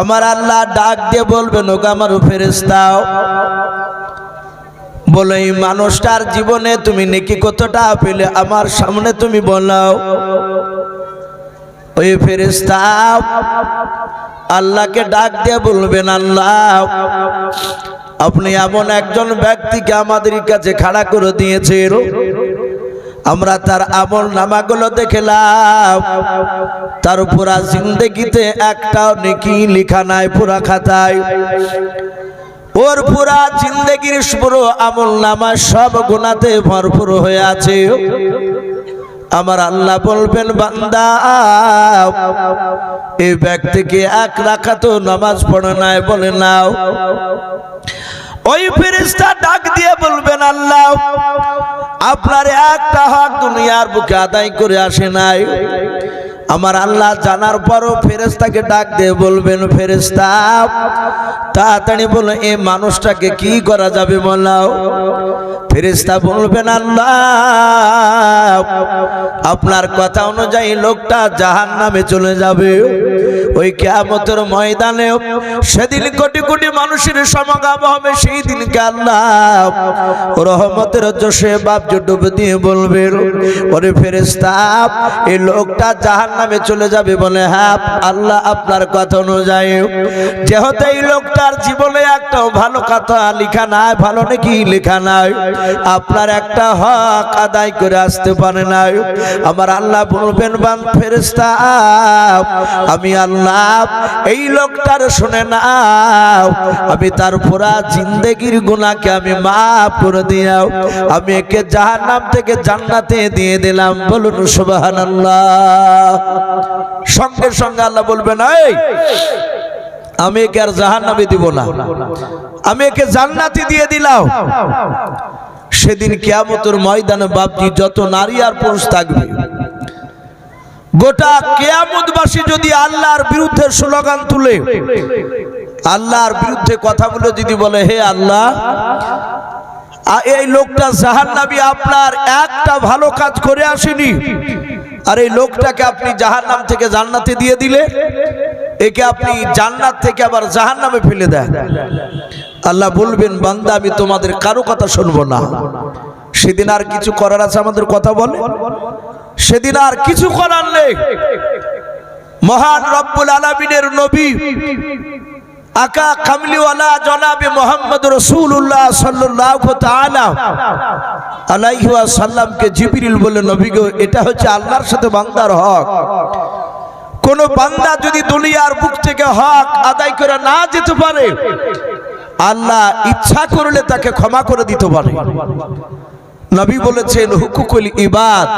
আমার আল্লাহ ডাক দিয়ে বলবেন ওগো আমার ফেরেশতা, বলো এই মানুষটার জীবনে তুমি নেকি কতটা পেলে আমার সামনে তুমি বলাও। ওই ফেরেশতা আল্লাহকে ডাক দিয়ে বলবেন আল্লাহ, আপনি এমন একজন ব্যক্তিকে আমাদের কাছে খাড়া করে দিয়েছেন, আমরা তার আমল নামাগুলো দেখলাম, তার পুরা জিন্দেগিতে একটাও নেকি লেখা নাই পুরা খাতায়। ওর পুরা জিন্দেগির পুরো আমল নামা সব গুনাহতে ভরপুর হয়ে আছে। আমার আল্লাহ বলবেন বান্দা, এই ব্যক্তিকে এক রাকাতও নামাজ পড়ে নাই বলে নাও। ওই ফেরেশতা ডাক দিয়ে বলবেন আল্লাহ, আপনার একটা হক দুনিয়ার বুকে আদায় করে আসে নাই। আমার আল্লাহ জানার পরও ফেরেশতাকে ডাক দিয়ে বলবেন ফেরেশতা তাড়াতাড়ি বলো এই মানুষটাকে কি করা যাবে বলাও। ফেরেশতা বলবেন আল্লাহ, আপনার কথা অনুযায়ী লোকটা জাহান্নামে চলে যাবে। ওই কিয়ামতের ময়দানে সেদিন কোটি কোটি মানুষের সমাগম হবে। সেই দিনকে আল্লাহ রহমতের জোশে বাপজো ডুব দিয়ে বলবেন ওরে ফেরেশতা এই লোকটা জাহান্নামে চলে যাবে বলে হ্যাঁ আল্লাহ আপনার কথা অনুযায়ী যেহেতু এই লোকটার জীবনে একটা ভালো কথা লেখা নাই, ভালো নাকি লেখা নাই, আপনার একটা হক আদায় করে আসতে পারে নাই। আমার আল্লাহ বলবেন বান ফেরেশতা আমি আল্লাহ এই লোকটার শুনে নাও, আমি তার পুরা জিন্দেগির গুনাহকে আমি মাফ করে দিলাম, আমি একে জাহান্নাম থেকে জান্নাতে দিয়ে দিলাম। বলুন সুবহানাল্লাহ। সঙ্গে সঙ্গে আল্লাহ বলবেন এই আমি একে আর জাহান্নামে দিব না, আমি একে জান্নাতে দিয়ে দিলাম। সেদিন কিয়ামতের ময়দানে বাপজি যত নারী আর পুরুষ থাকবে, গোটা কিয়ামতবাসী যদি আল্লাহর বিরুদ্ধে স্লোগান তুলে, আল্লাহর বিরুদ্ধে কথা বলে যদি বলে হে আল্লাহ এই লোকটা জাহান্নামী, আপনার একটা ভালো কাজ করে আসেনি, আর এই লোকটাকে আপনি জাহান্নাম থেকে জান্নাতে দিয়ে দিলে, একে আপনি জান্নাত থেকে আবার জাহান্নামে ফেলে দেন। আল্লাহ বলবেন বান্দা আমি তোমাদের কারো কথা শুনবো না। সেদিন আর কিছু করার আছে আমাদের কথা বলে, সেদিন আর কিছু করার নেই। মহান রব্বুল আলামিনের নবী আকা কামলিওয়ালা জনাবে মুহাম্মদ রাসূলুল্লাহ সাল্লাল্লাহু তাআলা আলাইহি ওয়াসাল্লামকে জিবরিল বলে নবী গো এটা হচ্ছে আল্লাহর সাথে বান্দার হক। কোন বান্দা যদি দুনিয়ার বুক থেকে হক আদায় করে না যেতে পারে, আল্লাহ ইচ্ছা করলে তাকে ক্ষমা করে দিতে পারে। নবী বলেছেন হুকুকুল ইবাদ,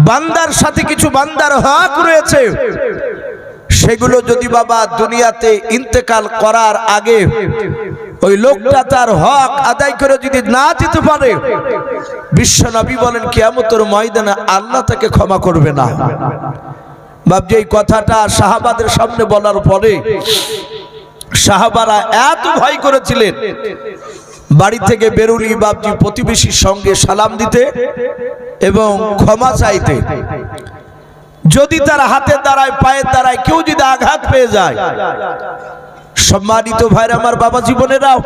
বান্দার সাথে কিছু বান্দার হক রয়েছে, সেগুলো যদি বাবা দুনিয়াতে ইন্তেকাল করার আগে ওই লোকটা তার হক আদায় করে যদি না দিতে পারে, বিশ্ব নবী বলেন কিয়ামতের ময়দানে আল্লাহ তাকে ক্ষমা করবে না। বাবজি এই কথাটা সাহাবাদের সামনে বলার পরে সাহাবারা এত ভয় করেছিলেন, বাড়ি থেকে বেরুলি বাবজি প্রতিবেশীর সঙ্গে সালাম দিতে এবং ক্ষমা চাইতে। যদি তার হাতের দ্বারায় পায়ের দ্বারায় কেউ যদি আঘাত পেয়ে যায়, সম্মানিত ভাইরা আমার বাবা জীবনেরাও,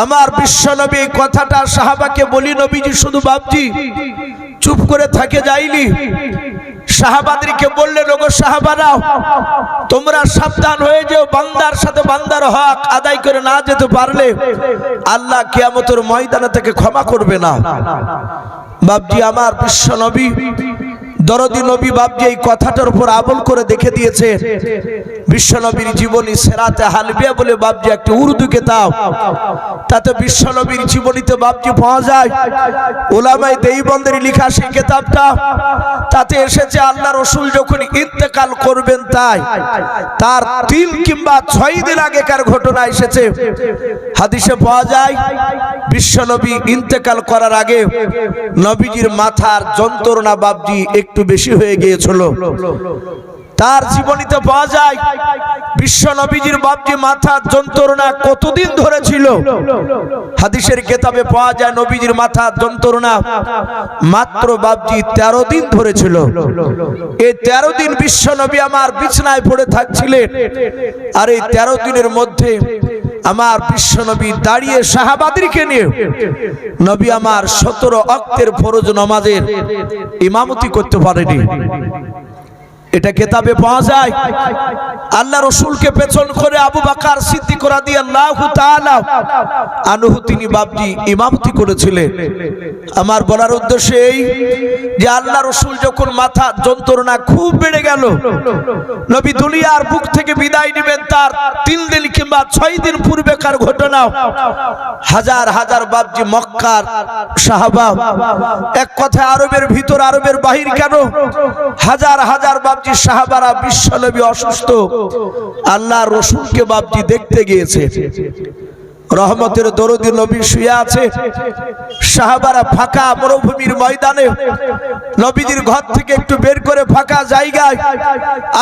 আমার বিশ্ব নবী এই কথাটা সাহাবাকে বলি, নবীজি শুধু বাবজি চুপ করে থাকে যায়নি, সাহাবাদেরকে বললেন ওগো সাহাবারাও তোমরা সাবধান হয়ে যাও, বান্দার সাথে বান্দার হক আদায় করে না যেতে পারলে আল্লাহ কিয়ামতের ময়দানে থেকে ক্ষমা করবে না। বাবজি আমার বিশ্ব নবী দরদি নবী বাবজি এই কথাটার উপর আমল করে দেখে দিয়েছে। বিশ্ব নবীর জীবনী সেরাতে হালবিয়া বলে বাবজি একটি উর্দু কিতাব, তাতে বিশ্ব নবীর জীবনীতে বাবজি পাওয়া যায়। উলামায়ে দেওবন্দের লেখা সেই কিতাবটা, তাতে এসেছে আল্লাহ রাসূল যখন ইন্তেকাল করবেন তার 3 কিংবা 6 দিন আগেকার ঘটনা এসেছে। হাদিসে পাওয়া যায় বিশ্ব নবী ইন্তেকাল করার আগে নবীজির মাথার যন্ত্রণা বাবজি একটু বেশি হয়ে গিয়েছিল। তার জীবনীতে পাওয়া যায় বিশ্ব নবীজির বাপজি মাথার যন্ত্রণা কতদিন ধরে ছিল। হাদিসের কিতাবে পাওয়া যায় নবীজির মাথার যন্ত্রণা মাত্র বাপজি 13 দিন ধরে ছিল। এই 13 দিন বিশ্ব নবী আমার বিছানায় পড়ে থাকছিলেন। আর এই 13 দিনের মধ্যে আমার বিশ্ব নবী দাঁড়িয়ে সাহাবাদেরকে নিয়ে নবী আমার 17 ওয়াক্তের ফরজ নামাজের ইমামতি করতে পারেনি। এটা কিতাবে পাওয়া যায়। আল্লাহ রাসূলকে পেছন করে আবু বকর সিদ্দিক রাদিয়াল্লাহু তাআলা আনহু তিনি বাপজি ইমামতি করেছিলেন। আমার বলার উদ্দেশ্য এই যে আল্লাহ রাসূল যখন মাথা যন্ত্রণা খুব বেড়ে গেল, নবী দুনিয়ার বুক থেকে বিদায় নেবেন তার 3 দিন কিংবা 6 দিন পূর্বেকার ঘটনা। হাজার হাজার বাপজি মক্কার সাহাবা, এক কথা আরবের ভিতর আরবের বাহির কেন, হাজার হাজার বাপজি সাহাবারা বিশ্বনবী অসুস্থ আল্লাহ রাসূলকে বাপজি দেখতে গিয়েছে। রহমতের দরদি নবী শুয়ে আছে, সাহাবারা ফাঁকা মরুভূমির ময়দানে নবীজির ঘর থেকে একটু বের করে ফাঁকা জায়গায়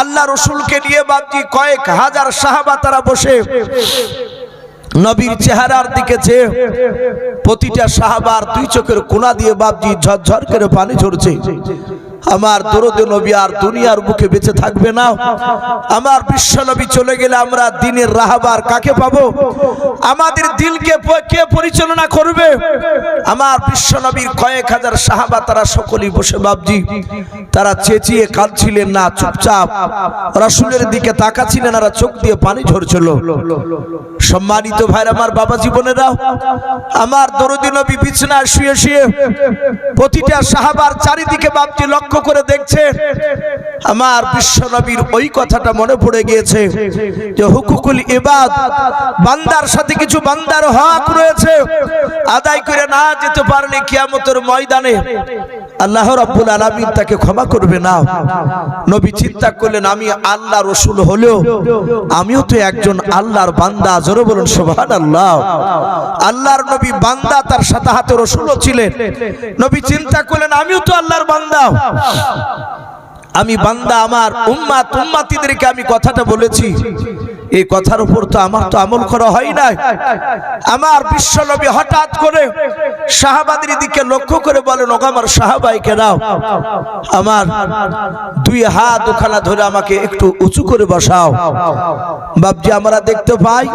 আল্লাহ রাসূলকে নিয়ে বাপজি কয়েক হাজার সাহাবা তারা বসে নবীর চেহারার দিকে চেয়ে প্রতিটা সাহাবার 2 চোখের কোনা দিয়ে বাপজি ঝরঝর করে পানি ঝরছে। আমার দরদে নবী আর দুনিয়ার বুকে বেঁচে থাকবে না। আমার বিশ্ব নবী চলে গেলে আমরা দিনের রাহবার কাকে পাবো? আমাদের দিলকে কে পরিচালনা করবে? আমার বিশ্ব নবীর কয়েক হাজার সাহাবা তারা সকলেই বসে বাপজি তারা চেঁচিয়ে কাঁদছিলেন না, চুপচাপ রাসূলের দিকে তাকাচ্ছিলেন আর চোখ দিয়ে পানি ঝরছিল। সম্মানিত ভাইরা আমার, বাবা জীবনেরা, আমার দরদি নবী বিছানায় শুয়ে শুয়ে প্রতিটা সাহাবার চারিদিকে বাপজি লক্ষ্য করে দেখছে। আমার বিশ্ব নবীর ওই কথাটা মনে পড়ে গিয়েছে যে হুকুকুল ইবাদ, বান্দার সাথে কিছু বান্দার হক রয়েছে, আদায় করে না যেতে পারলে কিয়ামতের ময়দানে আল্লাহ রাব্বুল আলামিন তাকে ক্ষমা করবে না। নবী চিন্তা করলেন আমি আল্লাহ রাসূল হলেও আমিও তো একজন আল্লাহর বান্দা। জোরে বলুন সুবহানাল্লাহ। আল্লাহর নবী বান্দা, তার সাথে হাতে রাসূলও ছিলেন। নবী চিন্তা করলেন আমিও তো আল্লাহর বান্দা, আমি বান্দা, আমার উম্মাতিদেরকে আমি কথাটা বলেছি, এই কথার উপর তো আমার তো আমল করা হয় না। আমার বিশ্ব নবী হঠাৎ করে সাহাবাদের দিকে লক্ষ্য করে বলেন, ওগো আমার সাহাবাইকে নাও, আমার 2 হাত ওখানা ধরে আমাকে একটু উঁচু করে বসাও। বাপজি আমরা দেখতে পাই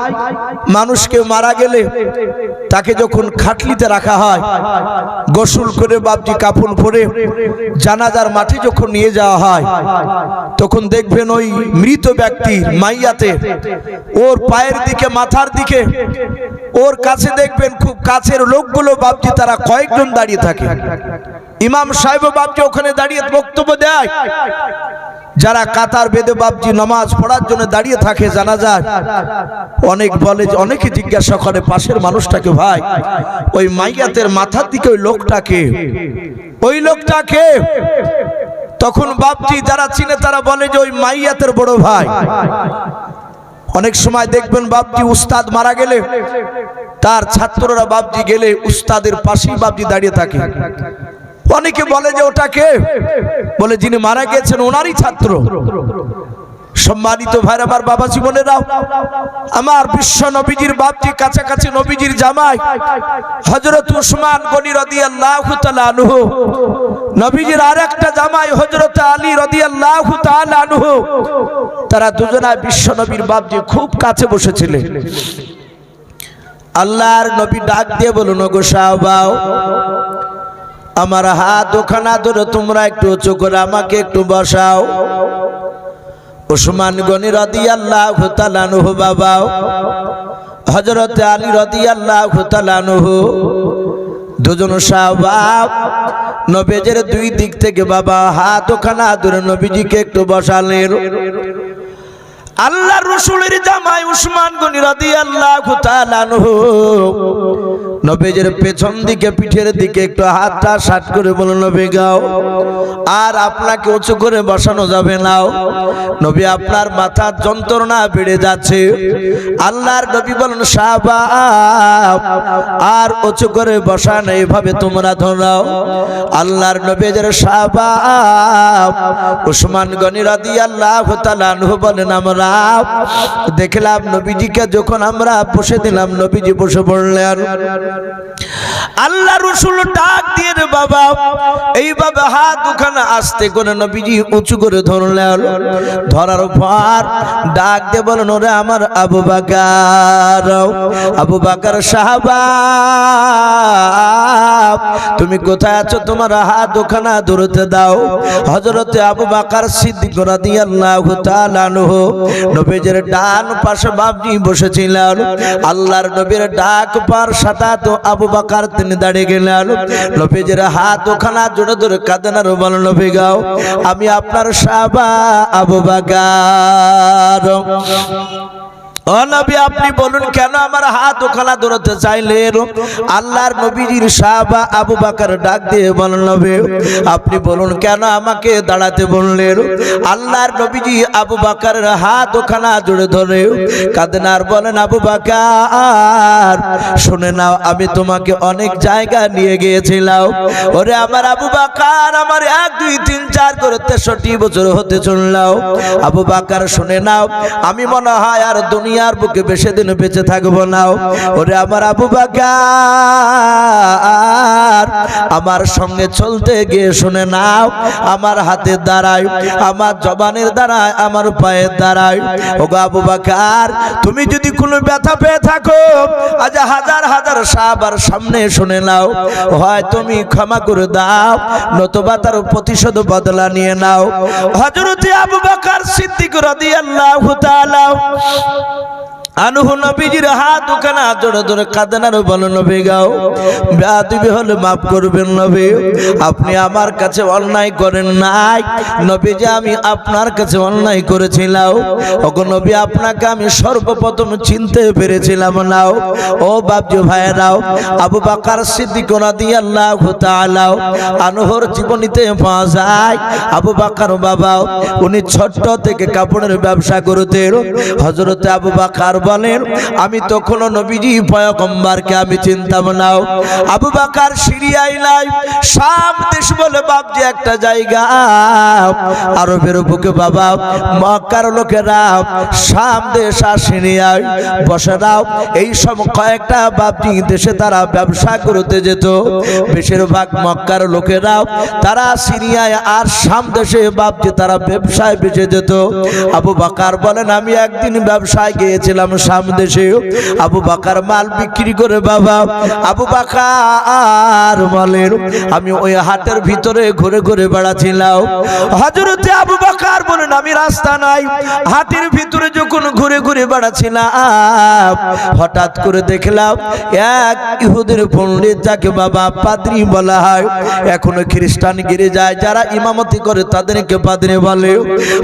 মানুষকে মারা গেলে তাকে যখন খাটলিতে রাখা হয়, গোসল করে বাপজি কাফন পরে জানাজার মাঠে যখন নিয়ে যাওয়া হয়, তখন দেখবেন ওই মৃত ব্যক্তির মাইয়াতে ওর পায়ের দিকে মাথার দিকে ওর কাছে দেখবেন খুব কাছের লোকগুলো বাপজি তারা কয়েকজন দাঁড়িয়ে থাকে। ইমাম সাহেব বাপজি ওখানে দাঁড়িয়ে বক্তব্য দেয়। যারা কাতার বেঁধে বাপজি নামাজ পড়ার জন্য দাঁড়িয়ে থাকে জানাজায়, অনেক বলে, অনেকে জিজ্ঞাসা করে পাশের মানুষটাকে, ভাই ওই মাইয়াতের মাথার দিকে ওই লোকটাকে, ওই লোকটাকে? তখন বাপজি যারা চিনে তারা বলে যে ওই মাইয়াতের বড় ভাই। অনেক সময় দেখবেন বাপজি উস্তাদ মারা গেলে তার ছাত্ররা বাপজি গেলে উস্তাদের পাশেই বাপজি দাঁড়িয়ে থাকে। অনেকে বলে যে ওটাকে, বলে যিনি মারা গেছেন ওনারই ছাত্র। সম্মানিত ভাইরা আমার, বাবা জীবনেরাও, আমার বিশ্ব নবীজির বাপজি কাছাকাছি নবীজির জামাই হযরত উসমান গনি রাদিয়াল্লাহু তাআলা আনহু, নবীজির আরেকটা জামাই হযরত আলী রাদিয়াল্লাহু তাআলা আনহু, তারা দুজনায় বিশ্ব নবীর বাপজি খুব কাছে বসেছিলেন। আল্লাহর নবী ডাক দিয়ে বলুন, ওগো সাহাবাও, আমার হাত ওখানা ধরে তোমরা একটু উঁচু করে আমাকে একটু বসাও। উসমান গনি রাদিয়াল্লাহু তাআলা আনহু বাবা, হযরত আলী রাদিয়াল্লাহু তাআলা আনহু, দুজন সাহাবা নবীজির 2 দিক থেকে বাবা হাত ওখানা ধরে নবীজিকে একটু বসালেন। আল্লাহর রাসূলের জামাই উসমান গনি রাদিয়াল্লাহু তাআলা আনহু নবীজির পেছন দিকে পিঠের দিকে একটু হাতটা সাট করে বলল নবী গাও, আর আপনাকে উঁচু করে বসানো যাবে না। নবী আপনার মাথার যন্ত্রণা বেড়ে যাচ্ছে। আল্লাহর নবী বলেন সাহাবাব আর উঁচু করে বসান, এইভাবে তোমরা ধরাও। আল্লাহর নবীর সাহাবাব উসমান গনি রাদিয়াল্লাহু তাআলা আনহু বলেন আমরা দেখলাম নবীজিকে যখন আমরা বসে দিলাম নবীজি বসে পড়লেন। আল্লাহ রাসূল ডাক দিয়ে রে বাবা এইভাবে হাত দুখানা আস্তে করে নবীজি উঁচু করে ধরলেন। ধরার পর ডাক দিয়ে বলেন ওরে আমার আবু বকর, আবু বকর সাহাবা তুমি কোথায় আছো, তোমার হাত দুখানা ধরতে দাও। হযরতে আবু বকর সিদ্দিক রাদিয়াল্লাহু তাআলা আনহু নবীজির ডান পাশে বাবজি বসেছিলেন। আল্লাহর নবীর ডাক পার সাথে তো আবু বকর তিনি দাঁড়িয়ে গেলেন। নবীজির হাত দুখানা জোরে জোরে কাঁদেন আর বলেন নবী গাও আমি আপনার সাহাবা আবু বকর। ও নবী আপনি বলুন কেন আমার হাত ওখানা ধরতে চাইলেন? আল্লাহর নবীজির সাহাবা আবু বকর ডাক দিয়ে বলেন নবী আপনি বলুন কেন আমাকে দাঁড়াতে বললেন? আল্লাহর নবীজি আবু বকরের হাত ওখানা জুড়ে ধরে কাঁদেন আর বলেন আবু বকর শুনে নাও আমি তোমাকে অনেক জায়গা নিয়ে গিয়েছিলাম। ওরে আমার আবু বকর আমার 1 2 3 4 করে 63 বছর হতে চললাম। আবু বকর শুনে নাও আমি মনে হয় আর দুনিয়ার বুকে বেশি দিন বেঁচে থাকবো না। ওরে আমার আবু বকর আমার সঙ্গে চলতে গিয়ে শুনে নাও আমার হাতের দ্বারায় আমার জবানের দ্বারায় আমার পায়ের দ্বারায়। ওগো আবু বকর তুমি যদি কোনো ব্যথা পেয়ে থাকো আজ হাজার হাজার সাহাবার সামনে শুনে নাও, হয় তুমি ক্ষমা করে দাও নতুবা তার প্রতিশোধ বদলা নিয়ে নাও। হযরত আবু বকর সিদ্দিক রাদিয়াল্লাহু তাআলা আনহু নবীজির হাত দুখানা জোরে জোরে কাঁদেন আর বলেন নবী গাও বেয়াদবি হলে মাফ করবেন নবী, আপনি আমার কাছে অন্যায় করেন নাই। নবীজি আমি আপনার কাছে অন্যায় করেছিলাম। ওগো নবী আপনাকে আমি সর্বপ্রথম চিনতে পেরেছিলাম না। ও বাপজি ভাইরাও আবু বকর সিদ্দিক রাদিয়াল্লাহু তাআলা আনহুর জীবনীতে পাওয়া যায় আবু বকর বাবা উনি ছোট থেকে কাপড়ের ব্যবসা করতেন। হযরত আবু বকর বলেন আমি তখন নবীজি পয়গম্বরকে আমি চিনতাম না। আবু বকর সিরিয়ায় নাই শাম দেশ বলে বাপজি একটা জায়গা আরবের বুকে বাবা মক্কার লোকেরা শাম দেশ আর সিরিয়ায় বসে নাও এই সব কয়েকটা বাপজি দেশে তারা ব্যবসা করতে যেত। বেশিরভাগ মক্কার লোকেরা তারা সিরিয়ায় আর শাম দেশে বাপজি তারা ব্যবসায় বেঁচে যেত। আবু বকর বলেন আমি একদিন ব্যবসায় গিয়েছিলাম শাম দেশে। আবু বকর মাল বিক্রি করে বাবা আবু বকর বলেন আমি ওই হাটের ভিতরে ঘুরে ঘুরে বেড়াচ্ছিলাম। হযরতে আবু বকর বলেন আমি রাস্তা নাই হাটের ভিতরে যখন ঘুরে ঘুরে বেড়াচ্ছিলাম হঠাৎ করে দেখলাম এক ইহুদির পণ্ডিত যাকে বাবা পাদ্রী বলা হয়, এখনো খ্রিস্টান গির্জায় যারা ইমামতি করে তাদেরকে পাদ্রী বলে।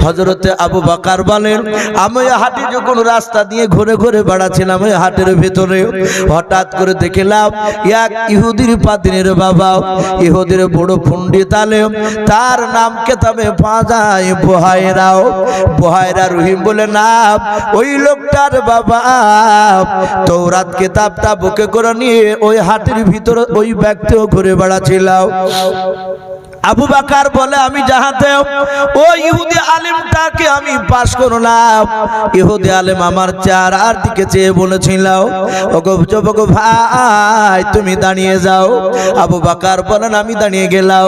হযরতে আবু বকর বলেন আমি হাটে যখন রাস্তা দিয়ে ঘুরে ঘুরে বেড়াচ্ছিলাম ওই হাটের ভিতরে হঠাৎ করে দেখলাম এক ইহুদির পাদ্রীর বাবা ইহুদির বড় পণ্ডিত আলেম তার নাম কেতাবে পাওয়া যায় বুহায়রা রহিম বলে নাম। ওই লোকটার বাবা তওরাত কিতাবটা বুকে করে নিয়ে ওই হাটের ভিতরে ওই ব্যক্তিও ঘুরে বেড়াচ্ছিলাম। আবু বকর বলে আমি যাহাতে ও ইহুদি আলেমটাকে আমি পাশ করলাম। ইহুদি আলেম আমার চেহারার দিকে চেয়ে বলেছিল ওগো যুবক ভাই তুমি দাঁড়িয়ে যাও। আবু বকর বলেন আমি দাঁড়িয়ে গেলাম।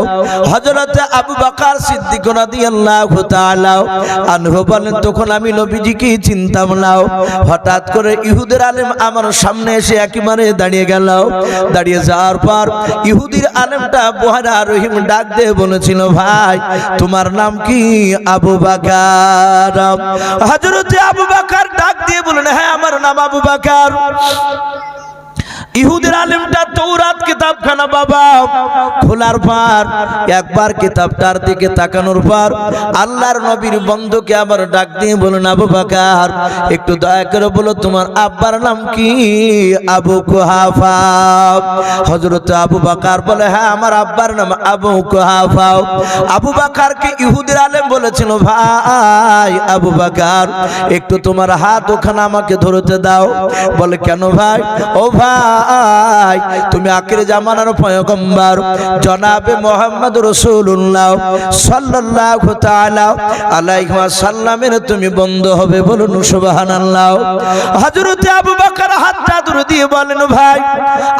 হযরত আবু বকর সিদ্দিক রাদিয়াল্লাহু তাআলা আনহু বলেন তখন আমি নবীজিকে চিনতাম না। হঠাৎ করে ইহুদির আলেম আমার সামনে এসে একেবারে দাঁড়িয়ে গেল। দাঁড়িয়ে যাওয়ার পর ইহুদির আলেমটা বুহারা রহিম ডাক বলেছিল ভাই তোমার নাম কি? আবু বকর। হযরত আবু বকর ডাক দিয়ে বলেন হ্যাঁ আমার নাম আবু বকর। ইহুদের আলেমটা তৌরাত কিতাবখানা বাবা খোলার পর একবার কিতাবটার দিকে তাকানোর পর আল্লাহর নবীর বন্ধুকে আবার ডাক দিয়ে বলেন, আবু বকর একটু দয়া করে বলো তোমার আব্বার নাম কি? আবু কুহাফা। হযরত আবু বকর বলে, হ্যাঁ আমার আব্বার নাম আবু কুহাফা। আবু বকরকে ইহুদের আলেম বলেছিল, ভাই আবু বকর একটু তোমার হাত ওখানে আমাকে ধরতে দাও। বলে, কেন ভাই? ও ভাই তুমি আখির জামানার পয়গম্বর জনাবে মুহাম্মদ রাসূলুল্লাহ সাল্লাল্লাহু তাআলা আলাইহি ওয়াসাল্লামের তুমি বন্ধু হবে। বলুন সুবহানাল্লাহ। হযরত আবু বকর হাতটা ধরে দিয়ে বলেন, ভাই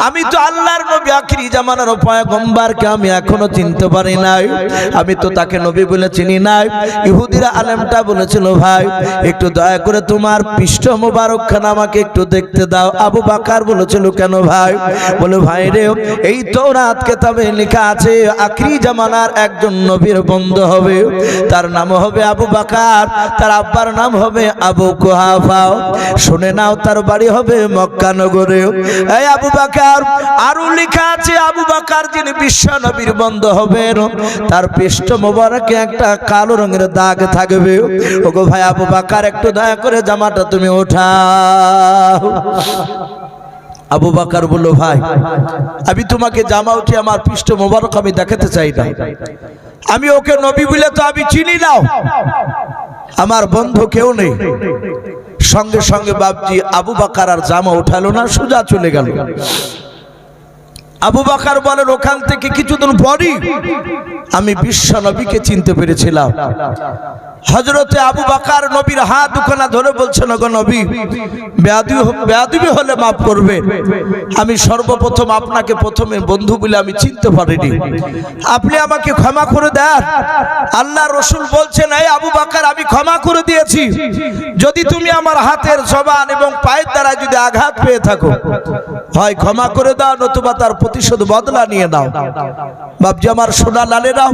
আমি তো আল্লাহর নবী আখির জামানার পয়গম্বরকে আমি এখনো চিনতে পারি নাই, আমি তো তাকে নবী বলে চিনি নাই। ইহুদিরা আলেমটা বলেছিল, ভাই একটু দয়া করে তোমার পৃষ্ঠ মোবারকখানা আমাকে একটু দেখতে দাও। আবু বকর বলেছিল, কেন ভাই? বলে, ভাই রে এই তৌরাত কিতাবে লেখা আছে আখিরি জামানার একজন নবীর বন্ধু হবে, তার নাম হবে আবু বকর, তার আব্বার নাম হবে আবু কুহাফা। শুনে নাও, তার বাড়ি হবে মক্কা নগরে। এই আবু বকর আরো লেখা আছে আবু বকর যিনি বিশ্ব নবীর বন্ধু হবেন তার পৃষ্ঠ মোবারকে একটা কালো রঙের দাগ থাকবে। ওগো ভাই আবু বকর একটু দয়া করে জামাটা তুমি ওঠাও। আবু বকর বলল, ভাই আমি তোমাকে জামা উঠে আমার পৃষ্ঠ মোবারক আমি দেখাতে চাই না, আমি ওকে নবী বলে তো আমি চিনি না, আমার বন্ধু কেউ নেই। সঙ্গে সঙ্গে বাপজি আবু বকর আর জামা উঠালো না, সোজা চলে গেল। আবু বকর বলেন, ওখান থেকে কিছুদিন পরই আমি বিশ্ব নবীকে চিনতে পেরেছিলাম। হযরতে আবু বকর নবীর হাত দুখানা ধরে বলছেন, ওগো নবী বেয়াদবি হলে মাফ করবে, আমি সর্বপ্রথম আপনাকে প্রথমে বন্ধু বলে আমি চিনতে পারিনি, আপনি আমাকে ক্ষমা করে দেন। আল্লাহ রাসূল বলছেন, এই আবু বকর আমি ক্ষমা করে দিয়েছি, যদি তুমি আমার হাতের জবান এবং পায়ের দ্বারা যদি আঘাত পেয়ে থাকো হয় ক্ষমা করে দাও, নতুবা তার প্রতিশোধ বদলা নিয়ে নাও। বাপজি আমার সোনা লালেরা,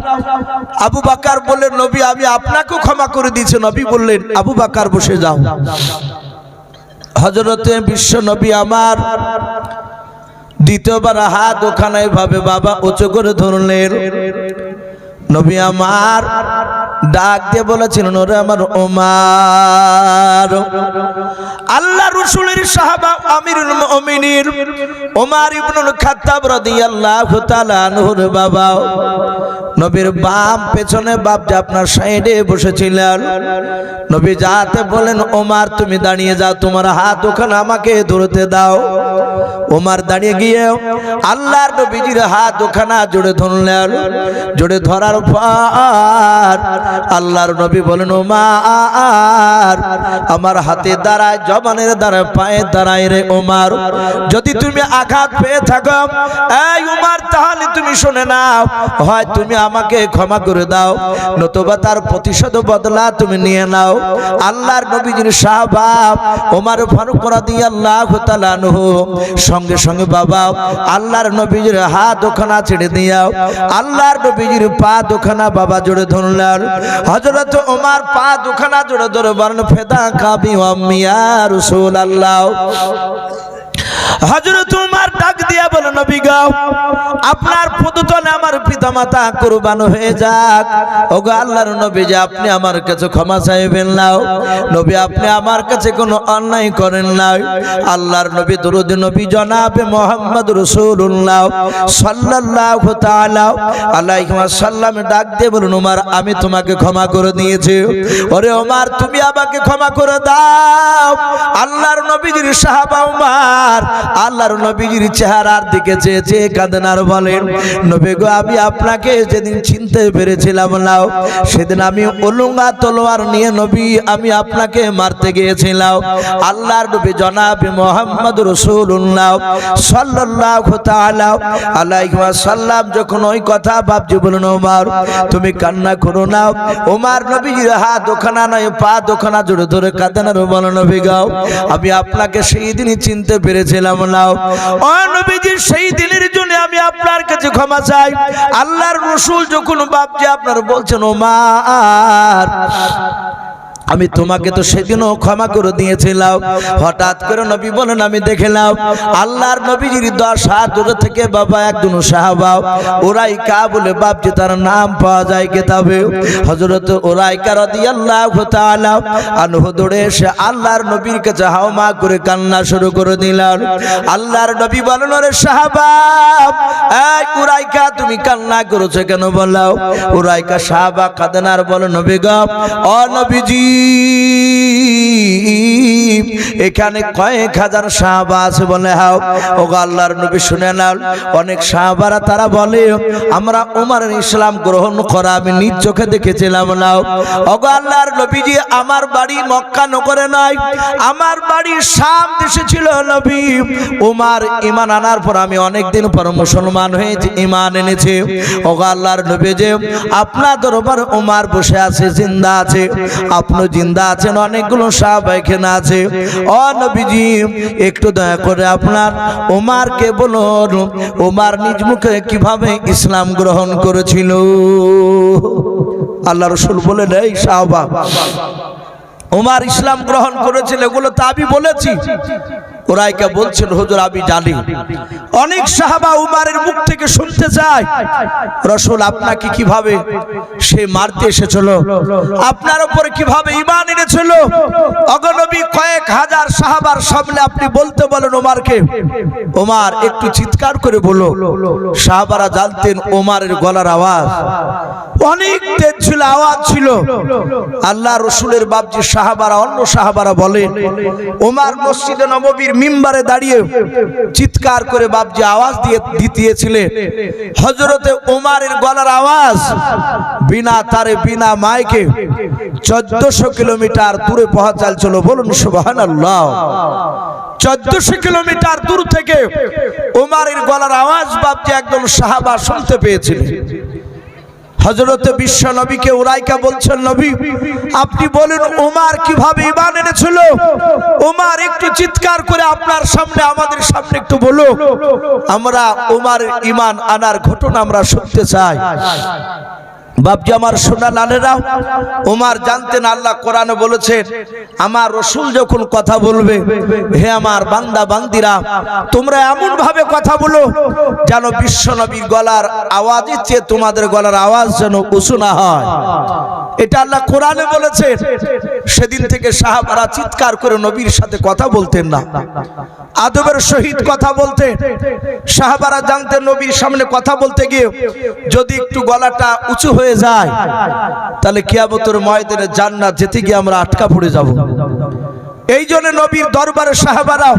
আবু বকর বললেন, নবী আমি আপনাকেও ক্ষমা করে দিয়েছি। নবী বললেন, আবু বকর বসে যাও। হযরতে বিশ্ব নবী আমার দ্বিতীয়বার হাত ওখানে ভাবে বাবা উঁচু করে ধরলেন। নবী আমার ডাক দিয়ে বলেছিলেন, ওরে আমার ওমর। আল্লাহ রাসূলের সাহাবা আমিরুল মুমিনিন ওমর ইবনুল খাত্তাব রাদিয়াল্লাহু তাআলা আনহুর বাবা নবীর বাম পেছনে বাপজি আপনার সাইডে বসেছিলেন। নবী যাতে বলেন, ওমর তুমি দাঁড়িয়ে যাও, তোমার হাত ওখানে আমাকে ধরতে দাও। ওমর দাঁড়িয়ে গিয়ে আল্লাহর নবীজির হাত ওখানে জোড়ে ধরলেন। জোড়ে ধরার পর আল্লাহর নবী বলেন, ওমর আমার হাতে দাঁড়ায়, জবানের দাঁড়ায়, পায়ে দাঁড়ায় রে ওমর, যদি তুমি আঘাত পেয়ে থাকো এই ওমর তাহলে তুমি শুনে নাও, হয় তুমি আমাকে ক্ষমা করে দাও, নতুবা তার প্রতিশোধ বদলা তুমি নিয়ে নাও। আল্লাহর নবীজির সাহাবা ওমর ফারুক রাদিয়াল্লাহু তাআলা আনহু সঙ্গে সঙ্গে বাবা আল্লাহর নবীজির হাত ওখানা ছেড়ে দিয়াও আল্লাহর নবীজির পা দুখানা বাবা জোড়ে ধরলেন। হযরত ওমর পা দুখানা জোড়ে ধরে বলেন, ফেদা কাবি আম্মি ইয়া রাসূলুল্লাহ। হযরত ওমর ডাক দিয়া বলেন, নবী গো আপনার পদতলে আমার পিতামাতা কুরবান হয়ে যাক। ওগো আল্লাহর নবী যে আপনি আমার কাছে ক্ষমা চাইবেন না। নবী আপনি আমার কাছে কোনো অন্যায় করেন না। আল্লাহর নবী দরুদ নবী জনাবে মুহাম্মদ রাসূলুল্লাহ সাল্লাল্লাহু তাআলা আলাইহি ওয়াসাল্লাম ডাক দিয়ে বলেন, ওমর আমি তোমাকে ক্ষমা করে দিয়েছি। ওরে ওমর তুমি আমাকে ক্ষমা করে দাও। আল্লাহর নবীজির সাহাবা ওমর আল্লাহর নবীজির চেহারার দিকে চেয়ে কাঁদেন আর বলেন, নবী গো আমি আপনাকে যেদিন চিনতে পেরেছিলাম না সেদিন আমি উলুঙ্গা তলোয়ার নিয়ে নবী আমি আপনাকে মারতে গিয়েছিলাম। আল্লাহর নবী জনাবে মুহাম্মদ রাসূলুল্লাহ সাল্লাল্লাহু তাআলা আলাইহি ওয়াসাল্লাম যখন ওই কথা বাপজি বলেন, ওমর তুমি কান্না করো না। ওমর নবীজির হাত ওখানা নয় পা দুখানা জোড়ে ধরে কাঁদেন আর বলেন, নবী গো আমি আপনাকে সেই দিনই চিনতে পেরেছিলাম না। ও নবীজি সেই দিনের জন্য আমি আপনার কাছে ক্ষমা চাই। আল্লাহর রাসূল যখন বাপজি আপনার বলছেন, ওমর আমি তোমাকে তো সেদিনও ক্ষমা করে দিয়েছিলাম। হঠাৎ করে নবী বলেন আমি দেখলাম আল্লাহর নবীজির 10 হাত দূরে থেকে বাবা একজন সাহাবা উরাইকা বলে বাপজি তার নাম পাওয়া যায় কিতাবে। হযরত উরাইকা রাদিয়াল্লাহু তাআলা আনহু দৌড়ে এসে আল্লাহর নবীর কাছে হাওমা করে কান্না শুরু করে দিলেন। আল্লাহর নবী বলেন ওরে সাহাবা, এই উরাইকা তুমি কান্না করেছো কেন বলো? উরাইকা সাহাবা কাঁদেন আর বলে নবী গো, ও নবীজি এখানে কয়েক হাজার সাহাবা আছে বলে। হাও ও আল্লাহর নবী শুনে নাও, অনেক সাহাবারা তারা বলে আমরা ওমরের ইসলাম গ্রহণ করা আমি নিজ চোখে দেখেছিলাম। নাও ও আল্লাহর নবীজি আমার বাড়ি মক্কা নগরে নয়, আমার বাড়ি শাম দেশে ছিল। নবী ওমর ঈমান আনার পর আমি অনেক দিন পর মুসলমান হয়েছি, ঈমান এনেছি। ও আল্লাহর নবী যে আপনার দরবারে ওমর বসে আছে, জিন্দা আছে, আপনি জিন্দা আছেন, অনেকগুলো সাহাবা এখানে আছে। ও নবীজি একটু দয়া করে আপনার ওমরকে বলুন ওমর নিজ মুখে কিভাবে ইসলাম গ্রহণ করেছিল। আল্লাহ রাসূল বলেন এই সাহাবা ওমর ইসলাম গ্রহণ করেছিল, এগুলো তো আমি বলেছি। উরাইকা বলছেন হুজুর আমি জানি। অনেক সাহাবা উমারের মুখ থেকে শুনতে চায় রাসূল আপনাকে কিভাবে সে মারতে এসেছিল, আপনার উপরে কিভাবে ঈমান এনেছিল। অগণবী কয়েক হাজার সাহাবার সামনে আপনি বলতে বলেন ওমরকে। ওমর একটু চিৎকার করে বলো। সাহাবারা জানতেন ওমরের গলার আওয়াজ অনেক তেজ ছিল, আওয়াজ ছিল। আল্লাহ রাসূলের বাপজি সাহাবারা অন্য সাহাবারা বলেন ওমর মসজিদে নববীর মিম্বারে দাঁড়িয়ে চিৎকার করে বাপজি আওয়াজ দিতেছিলেন। হযরতে ওমরের গলার আওয়াজ বিনা তারে বিনা মাইকে 1400 কিলোমিটার দূরে পৌঁছাল। বলুন সুবহানাল্লাহ। 1400 কিলোমিটার দূর থেকে ওমরের গলার আওয়াজ বাপজি একজন সাহাবা শুনতে পেয়েছিলেন। হযরতে বিশ্ব নবীকে উরাইকা বলছেন নবী আপনি বলেন ওমর কিভাবে ঈমান এনেছিল। ওমর একটু চিৎকার করে আপনার সামনে আমাদের সামনে একটু বলো, আমরা ওমরের ঈমান আনার ঘটনা আমরা শুনতে চাই। বাপজি আমার সোনা লালেরা, ওমর জানতেন আল্লাহ কোরআনে বলেছেন আমার রাসূল যখন কথা বলবে, হে আমার বান্দা বান্দিরা তোমরা এমন ভাবে কথা বলো যেন বিশ্ব নবীর গলার আওয়াজের চেয়ে তোমাদের গলার আওয়াজ যেন উঁচু না হয়। এটা আল্লাহ কোরআনে বলেছেন। সেদিন থেকে সাহাবারা চিৎকার করে নবীর সাথে কথা বলতেন না, আদবের সহিত কথা বলতেন। সাহাবারা জানতেন নবীর সামনে কথা বলতে গিয়ে যদি একটু গলাটা উঁচু হয়ে যায় তাহলে কিয়ামতের ময়দানে জান্নাত যেতে গিয়ে আমরা আটকা পড়ে যাব। এই জন্য নবীর দরবারে সাহাবারা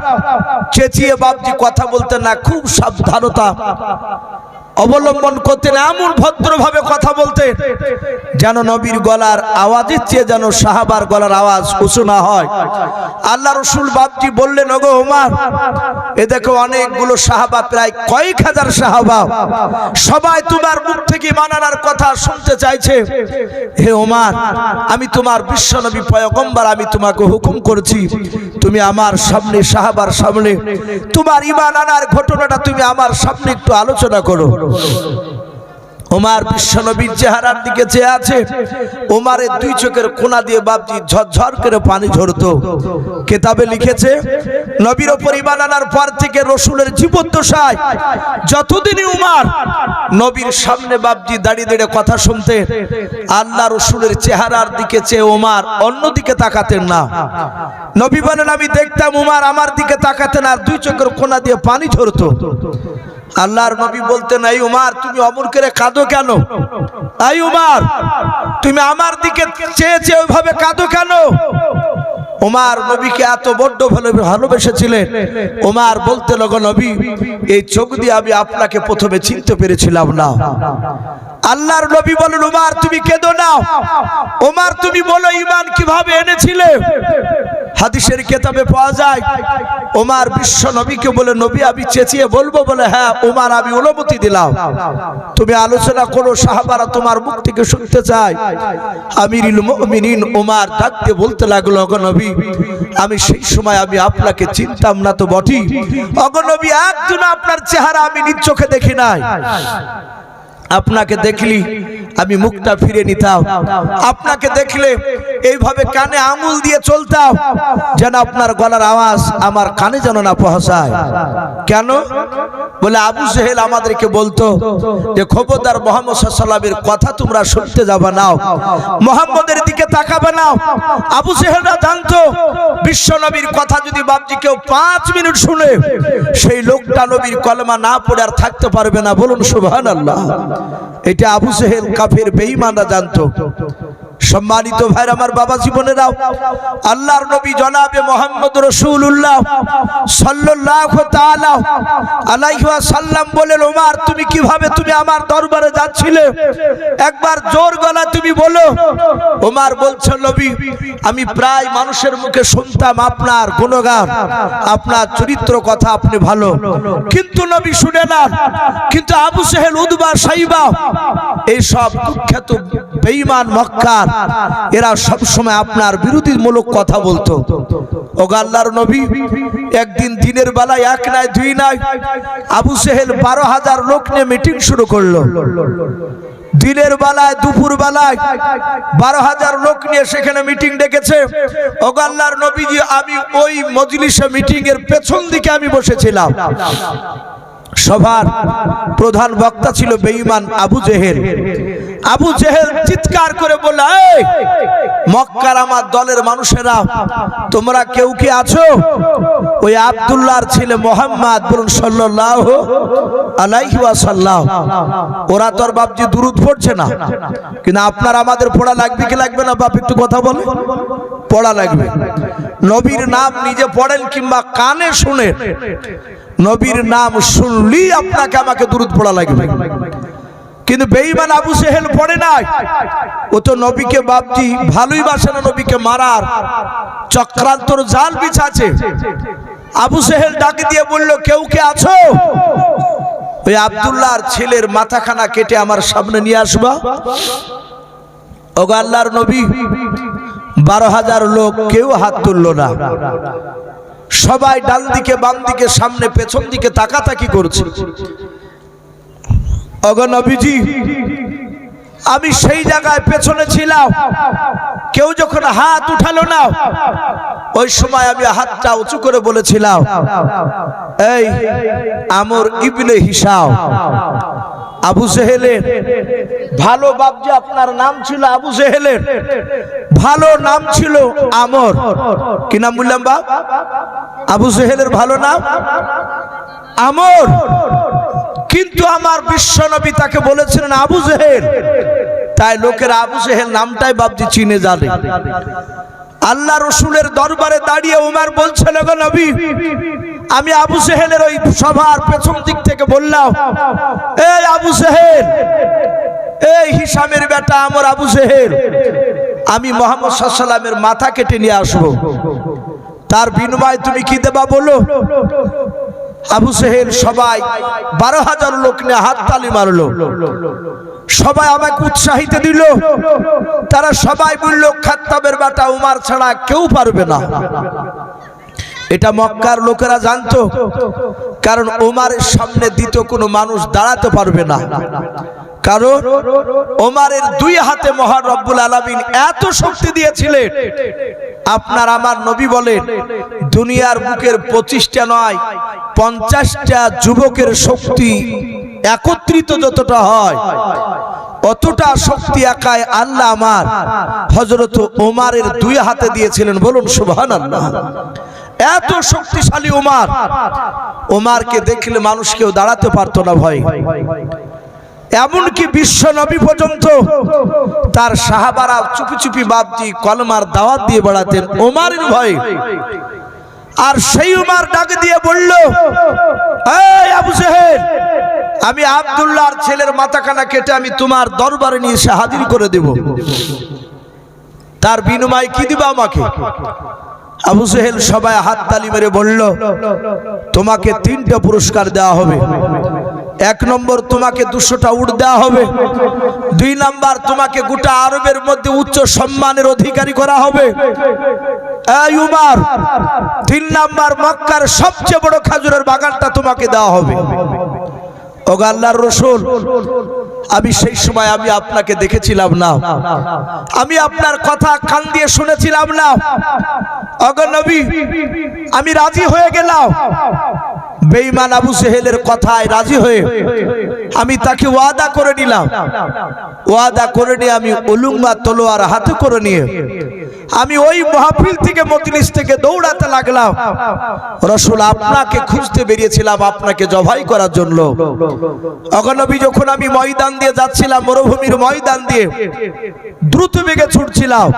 চেঁচিয়ে বাপজি কথা বলতেন না, খুব সাবধানতা অবলম্বন করতেন, এমন ভদ্রভাবে কথা বলতেন যেন নবীর গলার আওয়াজের চেয়ে যেন সাহাবার গলার আওয়াজ উঁচু না হয়। আল্লাহ রাসূল বাপজি বললেন ওগো ওমর এ দেখো অনেকগুলো সাহাবা, প্রায় কয়েক হাজার সাহাবা, সবাই তোমার মুখ থেকে মানানোর কথা শুনতে চাইছে। হে ওমর আমি তোমার বিশ্ব নবী পয়গম্বর, আমি তোমাকে হুকুম করেছি তুমি আমার সামনে সাহাবার সামনে তোমার ঈমান আনার ঘটনাটা তুমি আমার সামনে একটু আলোচনা করো। ওমর বিশ্ব নবীর চেহারার দিকে চেয়ে আছে। ওমরের দুই চোখের কোনা দিয়ে বাপজি ঝরঝর করে পানি ঝরতো। কিতাবে লিখেছে নবীর উপর ঈমান আনার পর থেকে রাসূলের জীবদ্দশায় যতদিনই ওমর নবীর সামনে বাপজি দাঁড়িয়ে দাঁড়িয়ে কথা শুনতেন, আল্লাহ রাসূলের চেহারার দিকে চেয়ে ওমর অন্যদিকে তাকাতেন না। নবী বলেন আমি দেখতাম ওমর আমার দিকে তাকাতেন আর দুই চোখের কোনা দিয়ে পানি ঝরতো। আল্লাহর নবী বলতেন এই ওমর তুমি অমর করে কাঁদো কেন? এই ওমর তুমি আমার দিকে চেয়ে চেয়ে ওইভাবে কাঁদো কেন? ওমর নবীকে এত বড় ভালোবেসেছিলেন। ওমর বলতে লাগলো নবী এই চোখ দিয়ে আমি আপনাকে প্রথমে চিনতে পেরেছিলাম না। আল্লাহর নবী বলেন ওমর তুমি কেঁদো না, ওমর তুমি বলো ঈমান কিভাবে এনেছিলে। হাদিসের কিতাবে পাওয়া যায় ওমর বিশ্ব নবীকে বলে নবী আমি চেঁচিয়ে বলবো, বলে হ্যাঁ ওমর আমি অনুমতি দিলাম, তুমি আলোচনা করো, সাহাবারা তোমার মুখ থেকে শুনতে চায়। আমিরুল মুমিনিন ওমর ডাকতে বলতে লাগলো ওগো নবী আমি সেই সময় আমি আপনাকে চিনতাম না তো বটেই, ওগো নবী একদিন আপনার চেহারা আমি নিজ চোখে দেখি নাই। আপনাকে দেখলি আমি মুখটা ফিরে নিতাম, আপনাকে দেখলে এইভাবে কানে আঙুল দিয়ে চলতাম যেন আপনার গলার আওয়াজ আমার কানে যেন না পৌঁছায়। কেন? বলে আবু জেহেল আমাদেরকে বলতো যে খবরদার মুহাম্মদ সাল্লাল্লাহু আলাইহি ওয়াসাল্লামের কথা তোমরা শুনতে যাবে না, মুহাম্মদের দিকে তাকাবে না। আবু জেহেলরা জানতো বিশ্ব নবীর কথা যদি বাপজি কেউ 5 মিনিট শুনে সেই লোকটা নবীর কলেমা না পড়ে আর থাকতে পারবে না। বলুন সুবহানাল্লাহ। এটা আবু জেহেল কাফের বেঈমানরা জানতো। সম্মানিত ভাইরা আমার, বাবা জীবনেরাও, আল্লাহর নবী জনাবে মুহাম্মদ রাসূলুল্লাহ সাল্লাল্লাহু তাআলা আলাইহি ওয়াসাল্লাম বলেন, ওমর তুমি কিভাবে তুমি আমার দরবারে যাচ্ছিলে? একবার জোর গলা তুমি বলো। ওমর বলছে, নবী আমি প্রায় মানুষের মুখে শুনতাম আপনার গুণগান, আপনার চরিত্র কথা আপনি ভালো, কিন্তু নবী শুনে না। কিন্তু আবু জেহেল, উতবা, সাইবা এই সব কুখ্যাত বেঈমান মক্কার এরা সব সময় আপনার বিরোধীমূলক কথা বলতো। ওগো আল্লাহর নবী, একদিন দিনের বেলায় এক নাই দুই নাই আবু জেহেল 12,000 লোক নিয়ে মিটিং শুরু করলো। দিনের বেলায় দুপুর বেলায় 12,000 লোক নিয়ে সেখানে মিটিং ডেকেছে। ওগো আল্লাহর নবীজি, আমি ওই মজলিসে মিটিং এর পেছন দিকে আমি বসেছিলাম। সবার প্রধান বক্তা ছিল বেঈমান আবু জেহেল। আবু জেহেল চিৎকার করে বলল, এই মক্কার আমার দলের মানুষেরা, তোমরা কেউ কি আছো? ওই আব্দুল্লাহর ছেলে মুহাম্মদ, বলুন সাল্লাল্লাহু আলাইহি ওয়াসাল্লাম। ওরা তোর বাপজি দুরূদ পড়ছে না, কিন্তু আপনার আমাদের পড়া লাগবে কি লাগবে না? বাপ একটু কথা বলে। পড়া লাগবে। নবীর নাম নিজে পড়েন কিংবা কানে শুনেন, নবীর নাম শুনলি আপনাকে আমাকে দুরূদ পড়া লাগবে। কিন্তু বেঈমান আবু জেহেল পড়ে নাই। ও তো নবীকে বাপজি ভালোই বাসে না, নবীকে মারার চক্রান্তর জাল বিছাছে। আবু জেহেল ডাকে দিয়ে বলল, কেউ কে আছো? ওই আব্দুল্লাহর ছেলের মাথাখানা কেটে আমার সামনে নিয়ে আসবা। ওগো আল্লাহর নবী, 12,000 লোক কেউ হাত তুললো না। সবাই ডান দিকে বাম দিকে সামনে পেছন দিকে তাকাতাকি করছে। ওগো নবীজি, আমি সেই জায়গায় পেছনে ছিলাম, কেউ যখন হাত উঠালো না ওই সময় আমি হাতটা উঁচু করে বলেছিলাম, এই আমর ইবনে হিশাম। আবু জেহেলের ভালো বাপজি আপনার নাম ছিল আবু জেহেলের ভালো নাম ছিল আমর। কি নাম বললাম বাপ? আবু জেহেলের ভালো নাম আমর। কিন্তু আমার বিশ্ব নবী তাকে বলেছিলেন আবু জেহেল, তাই লোকেরা আবু জেহেল নামটাই বাপজি চিনে জানে। আল্লাহ রসুলের দরবারে দাঁড়িয়ে উমর বলছিল, গো নবী, আমি আবু জেহেলের ওই সভার পেছন দিক থেকে বললাম, এই আবু জেহেল, এই হিশামের বেটা আমর আবু জেহেল, আমি মুহাম্মদ সাল্লাল্লাহু আলাইহি ওয়াসাল্লামের মাথা কেটে নিয়ে আসবো, তার বিনিময়ে তুমি কি দেবা বলো? আবু জেহেল সবাই 12,000 লোক নিয়ে হাততালি মারলো। সবাই আমাকে উৎসাহিত দিল। তারা সবাই বলল, খাত্তাবের বেটা উমর ছাড়া কেউ পারবে না। এটা মক্কার লোকেরা জানতো, কারণ ওমরের সামনে দ্বিতীয় কোনো মানুষ দাঁড়াতে পারবে না। কারণ ওমরের 2 হাতে মহান রব্বুল আলামিন এত শক্তি দিয়েছিলেন। আপনার আমার নবী বলেন, দুনিয়ার বুকের 25টা নয় 50টা যুবকের শক্তি একত্রিত যতটা হয়, অতটা শক্তি একাই আল্লাহ আমার হযরত ওমরের 2 হাতে দিয়েছিলেন। বলুন সুবহানাল্লাহ। এত শক্তিশালী ওমর, ওমরকে দেখলে মানুষ কেউ দাঁড়াতে পারতো না ভয়। এমনকি বিশ্ব নবী পর্যন্ত তার সাহাবারা চুপি চুপি বাপজি কলমার দাওয়াত দিয়ে বেড়াতেন ওমরের ভয়ে। আর সেই ওমর ডাক দিয়ে বলল, এই আবু জেহেল, আমি আব্দুল্লাহর ছেলের মাথাখানা কেটে আমি তোমার দরবারে নিয়ে এসে হাজির করে দেব, তার বিনিময়ে কি দিবা আমাকে? আবু জেহেল সবাই হাততালি মেরে বলল, তোমাকে 3টা পুরস্কার দেওয়া হবে। 1 নম্বর, তোমাকে 200টা উট দেওয়া হবে। 2 নাম্বার, তোমাকে গোটা আরবের মধ্যে উচ্চ সম্মানের অধিকারী করা হবে। এই উমর, 3 নাম্বার, মক্কার সবচেয়ে বড় খেজুরের বাগানটা তোমাকে দেওয়া হবে। ওগো আল্লাহর রাসূল, আমি সেই সময় আমি আপনাকে দেখেছিলাম না, আমি আপনার কথা কান দিয়ে শুনেছিলাম না। ওগো নবী, আমি রাজি হয়ে গেলাম। বেঈমান আবু জেহেলের কথায় রাজি হয়ে আমি তাকে ওয়াদা করে নিলাম। ওয়াদা করে নিয়ে আমি উলুঙ্গা তলোয়ার হাতে করে নিয়ে আমি ওই মাহফিল থেকে, মজলিস থেকে দৌড়াতে লাগলাম। রাসূল, আপনাকে খুঁজতে বেরিয়েছিলাম আপনাকে জবাই করার জন্য। ওগো নবী, যখন আমি ময়দান দিয়ে যাচ্ছিলাম, মরুভূমির ময়দান দিয়ে দ্রুত বেগে ছুটছিলাম,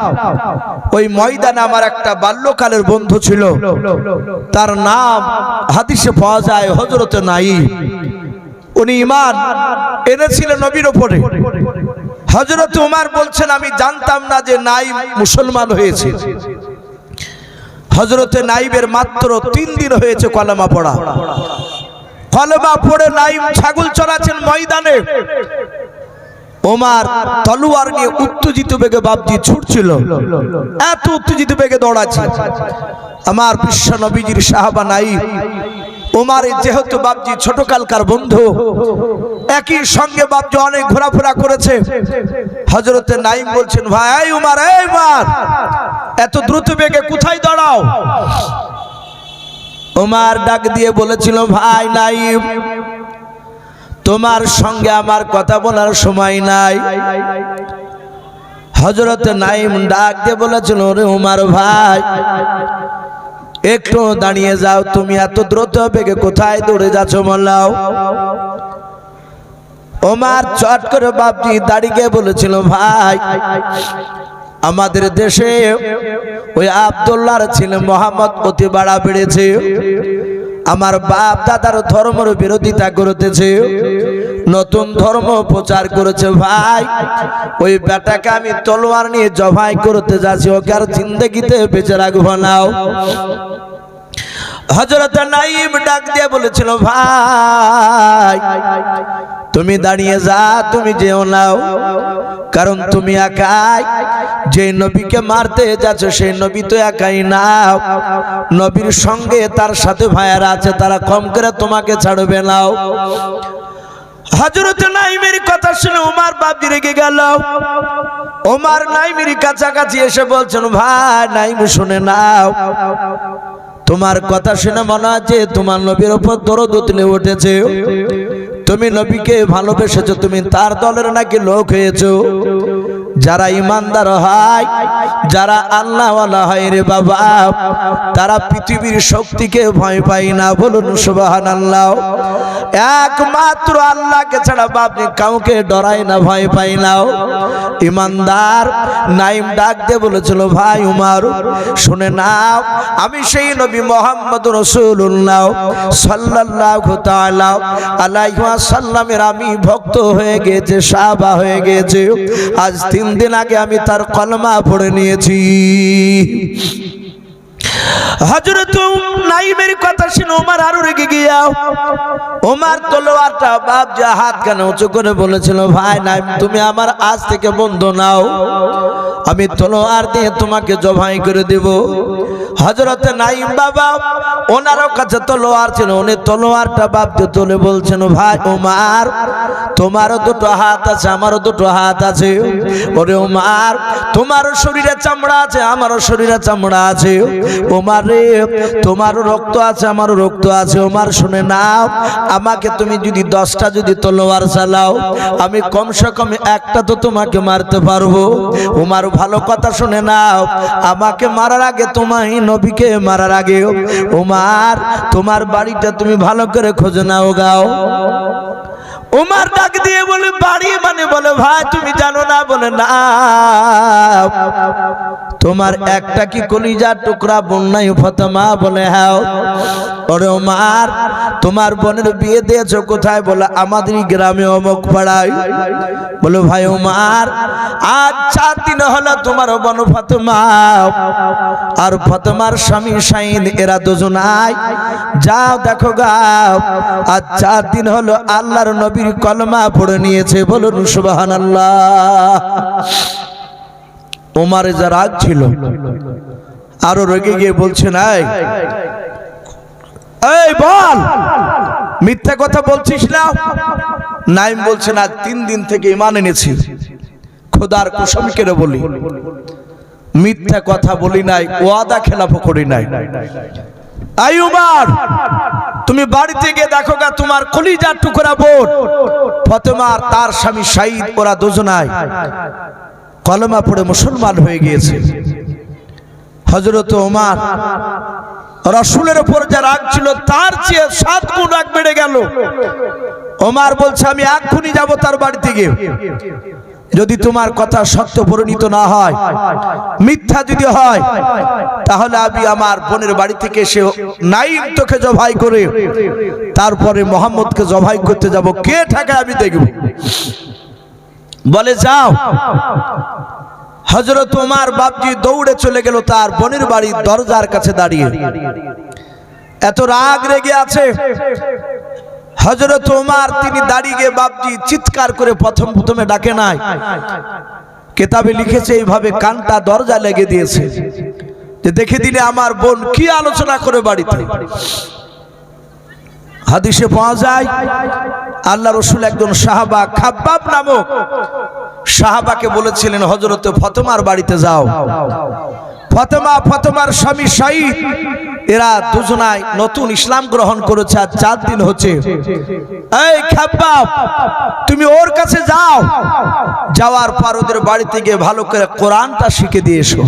ওই ময়দানে আমার একটা বাল্যকালের বন্ধু ছিল, তার নাম হাদিসে পাওয়া যায় হযরত নাঈম। উনি ঈমান এনেছিলেন নবীর উপরে। হযরত ওমর বলছেন, আমি জানতাম না যে নাঈম মুসলমান হয়েছে। হযরত নাঈমের মাত্র 3 দিন হয়েছে কলেমা পড়া। কলেমা পড়ে নাঈম ছাগল চড়াচ্ছেন ময়দানে। ওমর তলোয়ার নিয়ে উত্তেজিত বেগে বাপজি ছুটছিল, এত উত্তেজিত বেগে দৌড়াচ্ছে। আমার বিশ্ব নবীজির সাহাবা নাঈম ওমর যেহেতু বাপজি ছোটকালকার বন্ধু, একই সঙ্গে বাপজি অনেক ঘোরাফেরা করেছে। হযরত নাঈম বলছেন, ভাই এই ওমর, এত দ্রুত বেগে কোথায় দাঁড়াও? ওমর ডাক দিয়ে বলেছিল, ভাই নাঈম, তোমার সঙ্গে আমার কথা বলার সময় নাই। হযরত নাঈম ডাক দিয়ে বলেছিল, ওরে ওমর ভাই, একটু দাঁড়িয়ে যাও, তুমি এত দ্রুত বেগে কোথায় দৌড়ে যাচ্ছ মোল্লাও? ওমর চট করে বাপজি দাঁড়িয়ে বলেছিল, ভাই, আমাদের দেশে ওই আব্দুল্লাহর ছেলে মোহাম্মদ অতি বাড়া বেড়েছে, আমার বাপ দাদার ধর্মের বিরোধিতা করতেছে, নতুন ধর্ম প্রচার করেছে। ভাই, ওই বেটাকে আমি তলোয়ার নিয়ে জবাই করতে যাচ্ছি, ওকে আর জিন্দেগিতে বেঁচে রাখবো না। হযরত নাঈম ডাক দিয়ে বলেছিল, ভাই তুমি দাঁড়িয়ে যা, তুমি যেও নাও, কারণ তুমি একাই যে নবীকে মারতে যাচ্ছ, সেই নবী তো একাই না, নবীর সঙ্গে তার সাথে ভাইয়ারা আছে, তারা কম করে তোমাকে ছাড়বে না। হযরত নাঈমের কথা শুনে ওমর বাপজি রেগে গেল। ওমর নাঈমের কাছাকাছি এসে বলছেন, ভাই নাঈম শুনে নাও, তোমার কথা শুনে মনে হচ্ছে তোমার নবীর উপর দরদ উতলে উঠেছে, তুমি নবীকে ভালোবেসেছো, তুমি তার দলের নাকি লোক হয়েছো। যারা ইমানদার হয়, যারা আল্লাহওয়ালা হয় রে বাবা, তারা পৃথিবীর শক্তিকে ভয় পায় না। বলুন সুবহানাল্লাহ। একমাত্র আল্লাহকে ছাড়া আপনি কাউকে ডরায় না, ভয় পায় না। ইমানদার নাঈম ডাক দিয়ে বলেছিল, ভাই উমর শুনে নাও, আমি সেই নবী মুহাম্মদ রাসূলুল্লাহ সাল্লাল্লাহু তাআলা আলাইহি ওয়াসাল্লামের আমি ভক্ত হয়ে গেছে, সাহাবা হয়ে গেছে। আজ 3 দিন আগে আমি তার কলমা পড়ে নিয়েছি। হযরত নাঈমের কথা শুনে ওমর আরো রেগে গিয়া ওমর তলোয়ারটা বাপ যা হাত কেন উঁচু করে বলেছিল, ভাই নাঈম তুমি আমার আজ থেকে বন্ধু নাও, আমি তলোয়ার দিয়ে তোমাকে জবাই করে দেব। হযরত নাঈম বাবা ওনারও কাছে তলোয়ার ছিল, উনি তলোয়ারটা বাপকে তুলে বলছেন, ভাই ওমর তোমারও দুটো হাত আছে, আমারও দুটো হাত আছে। ওরে ওমর, তোমারও শরীরে চামড়া আছে, আমারও শরীরে চামড়া আছে। ওমর রে, তোমারও রক্ত আছে, আমারও রক্ত আছে। ওমর শুনে নাও, আমাকে তুমি যদি 10টা যদি তলোয়ার চালাও, আমি কমসে কম একটা তো তোমাকে মারতে পারবো। ওমর ভালো কথা শুনে নাও, আমাকে মারার আগে তোমায় নবীকে মারার আগে ওমর তোমার বাড়িটা তুমি ভালো করে খোঁজে নাও গাও। ওমর ডাক দিয়ে বলে, বাড়ি মানে? বলে, ভাই তুমি জানো না? বলে, না। তোমার একটা কি কলিজার টুকরা বোন নাই ফাতেমা? বলে, হ্যাঁ। ওরে ওমর, তোমার বোনের বিয়ে দিয়েছো কোথায়? বলে, আমাদের গ্রামে অমুক পাড়ায়। বলে, ভাই ওমর, আজ 4 দিন হলো তোমার বোন ফাতেমা আর ফাতেমার স্বামী শাহিন, এরা দুজনাই যাও দেখো গাও, আজ 4 দিন হলো আল্লাহর নবীর কলমা পড়ে নিয়েছে। বলুন সুবহানাল্লাহ। ওমর যা রাগ ছিল, আরো রেগে গিয়ে বলছেন, এই বল মিথ্যা কথা বলছিস না? নাইম বলছে না, 3 দিন থেকে ঈমান এনেছি, খোদার কসম করে বলি মিথ্যা কথা বলি নাই, ওয়াদা খেলাফ করি নাই। আই উমর, তুমি বাড়িতে গিয়ে দেখো গা, তোমার কলিজার টুকরা বোন ফাতেমা আর তার স্বামী শহীদ, ওরা দুজনাই কলেমা পড়ে মুসলমান হয়ে গিয়েছে। হযরত ওমর রাসূলের উপর যা রাগ ছিল তার চেয়ে 7 গুণ রাগ বেড়ে গেল। ওমর বলছে, আমি এক্ষুনি যাব তার বাড়িতে গিয়ে, যদি তোমার কথা সত্য পরিণত না হয়, মিথ্যা যদি হয়, তাহলে আমি আমার বোনের বাড়ি থেকে এসে নাইম তোকে জবাই করে তারপরে মোহাম্মদকে জবাই করতে যাব, কে ঠেকায় আমি দেখব। বলে যাও। হযরত ওমর বাপজি দৌড়ে চলে গেল তার বোনের বাড়ির দরজার কাছে দাঁড়িয়ে, এত রাগ রেগে আছে। হযরত ওমর তিনি দাঁড়িয়ে গিয়ে বাপজি চিৎকার করে প্রথমে ডাকে নাই, কিতাবে লিখেছে এইভাবে কানটা দরজা লেগে দিয়েছে যে দেখে দিলে আমার বোন কি আলোচনা করে বাড়িতে। হাদিসে পাওয়া যায় আল্লাহ রাসূল একজন সাহাবা খাব্বাব নামক সাহাবাকে বলেছিলেন, হযরত ফাতেমার বাড়িতে যাও। ফাতেমার স্বামী শহীদ, এরা দুজনাই নতুন ইসলাম গ্রহণ করেছে, আর 4 দিন হচ্ছে। এই খাব্বাব, তুমি ওর কাছে যাও, যাওয়ার পর ওদের বাড়িতে গিয়ে ভালো করে কোরআনটা শিখে দিয়ে এসো।